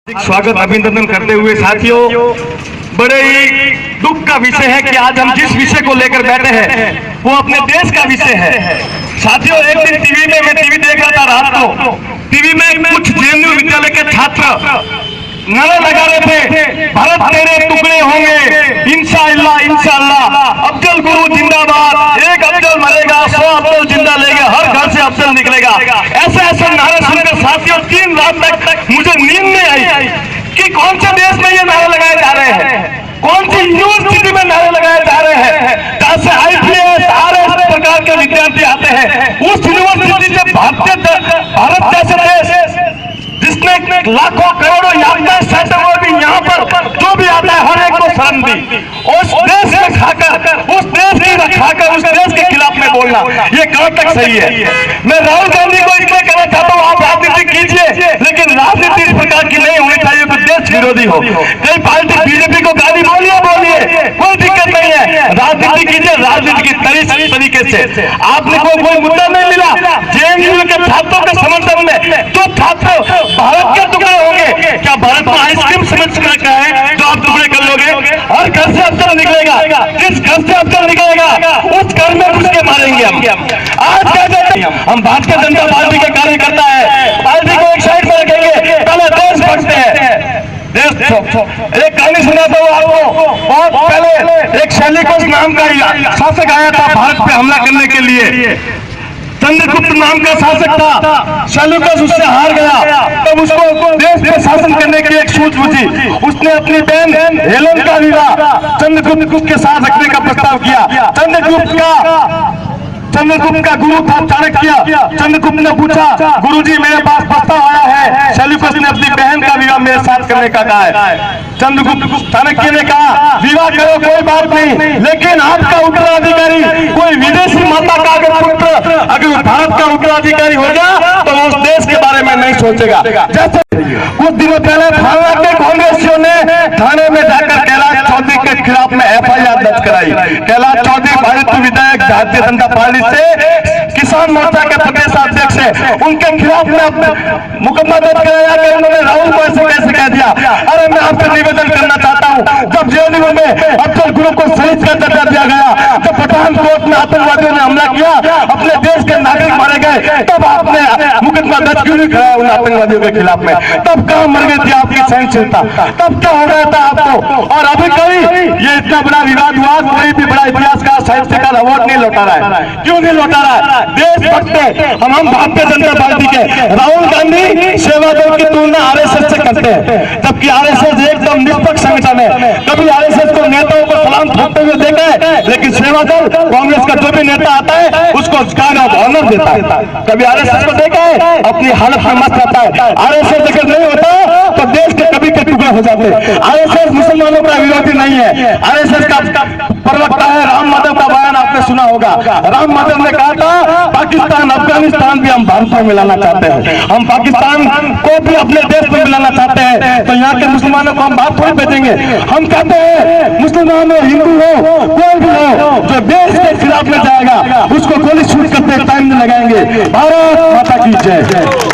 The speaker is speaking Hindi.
स्वागत अभिनंदन करते हुए साथियों, बड़े ही दुख का विषय है कि आज हम जिस विषय को लेकर बैठे हैं वो अपने देश का विषय है। साथियों, एक दिन टीवी में मैं टीवी देख रहा था रात को, टीवी में कुछ जेएनयू विद्यालय के छात्र नारा लगा रहे थे, भारत तेरे टुकड़े होंगे इंशाअल्लाह इंशाअल्लाह, अफजल गुरु जिंदाबाद, एक अफजल मरेगा 100 अफजल जिंदा लेंगे, हर घर से अफजल निकलेगा। ऐसे ऐसे नारे सुनकर साथियों 3 रात तक मुझे नींद नहीं आई कि कौन से देश में ये नारे लगाए जा रहे हैं, कौन सी यूनिवर्सिटी में नारे लगाए जा रहे हैं, जहां से IPS RS प्रकार के विद्यार्थी आते हैं। उस यूनिवर्सिटी से भारत जैसे देश जिसने लाखों करोड़ों यात्राएं सैकड़ों भी यहाँ पर जो भी आता है हर एक को शरण दी, उस देश में खाकर, उस देश की रखाकर उस देश के खिलाफ में बोलना ये कहां तक सही है। मैं राहुल गांधी को इसलिए कहना चाहता हूँ, आप राजनीति कीजिए लेकिन राजनीति इस प्रकार की नहीं होनी चाहिए कि देश विरोधी हो। कई पार्टी बीजेपी को गाली बोलिए कोई दिक्कत नहीं है, राजनीति कीजिए राजनीति की तरीके से। आपने कोई मुद्दा नहीं मिला जेएनयू के छात्रों के समर्थन में, जो छात्र भारत के टुकड़े होंगे, क्या भारत को आइसक्रीम समझ का है जो आप टुकड़े कर लोगे? हर घर से अफजल निकलेगा, जिस घर से अफजल निकलेगा उस घर में घुस के मारेंगे हम। आज क्या हम भारतीय जनता पार्टी के कार्यकर्ता है, पार्टी को एक साइड में रखेंगे, पहले देश भक्ति है। एक कहानी सुनाता हूँ आपको। बहुत पहले एक शैलिकोस नाम का शासक आया था भारत पे हमला करने के लिए। चंद्रगुप्त नाम का शासक था, शैलिकोस उससे हार गया। तब उसको देश पे शासन करने की एक सूझ बुझी, उसने अपनी बहन हेलेन का विवाह चंद्रगुप्त के साथ रखने का प्रस्ताव किया। चंद्रगुप्त का गुरु था चाणक्य। चंद्रगुप्त ने पूछा, गुरुजी मेरे पास प्रस्ताव आया है, शैलिकोस ने अपनी बहन का विवाह मेरे साथ करने का कहा है। चंद्रगुप्त चाणक्य ने कहा, विवाह करो कोई बात नहीं, लेकिन आपका उत्तराधिकारी कोई विदेशी माता का अगर भारत का उत्तराधिकारी हो गया तो उस देश के बारे में नहीं सोचेगा। जैसे कुछ दिनों पहले थाना के कांग्रेसियों ने थाने में जाकर कैलाश चौधरी के खिलाफ में FIR दर्ज कराई। कैलाश चौधरी भारतीय विधायक भारतीय जनता पार्टी से किसान मोर्चा के प्रदेश अध्यक्ष है, उनके खिलाफ में मुकदमा दर्ज कराया कि उन्होंने राहुल को ऐसे कैसे कह दिया। अरे मैं आपसे निवेदन करना चाहता हूँ, जब जेएनयू में अफजल गुरु को शहीद का दर्जा दिया गया, जब पठानकोट में आतंकवादियों ने हमला किया, अपने देश के नागरिक मारे गए, तब आपने मुकदमा दर्ज क्यों नहीं कराया उन आतंकवादियों के खिलाफ में? तब कहां मर गई थी आपकी सहनशीलता? तब क्या हो गया था आपको? और अभी कभी ये इतना बड़ा विवाद हुआ, कोई भी बड़ा इतिहासकार साहित्यकार अवार्ड नहीं लौटा रहा है। क्यों नहीं लौटा रहा है? देशभक्त हम भारतीय जनता पार्टी के। राहुल गांधी सेवा दल की तुलना RSS से करते हैं, जबकि RSS एकदम निष्पक्ष संगठन है। कभी RSS को नेताओं को सलाम ठोकते हुए देखा है, लेकिन सेवा दल कांग्रेस का जो भी नेता आता है उसको ऑनर देता है। कभी RSS को देखा है? अपनी हालत में मस्त रहता है। RSS अगर नहीं होता तो देश के कभी के टुकड़े हो जाते। RSS मुसलमानों का विरोधी नहीं है। RSS का प्रवक्ता है राम माधव का बयान आपने सुना होगा। राम माधव ने कहा था, पाकिस्तान अफगानिस्तान भी हम भारत में मिलाना चाहते हैं, हम पाकिस्तान को भी अपने देश में मिलाना चाहते हैं, तो यहाँ के मुसलमानों को हम बात थोड़ी भेजेंगे। हम कहते हैं मुसलमान हो, हिंदू हो, कोई भी हो, जो देश के खिलाफ में जाएगा उसको गोली शूट करते टाइम नहीं लगाएंगे। भारत माता की जय।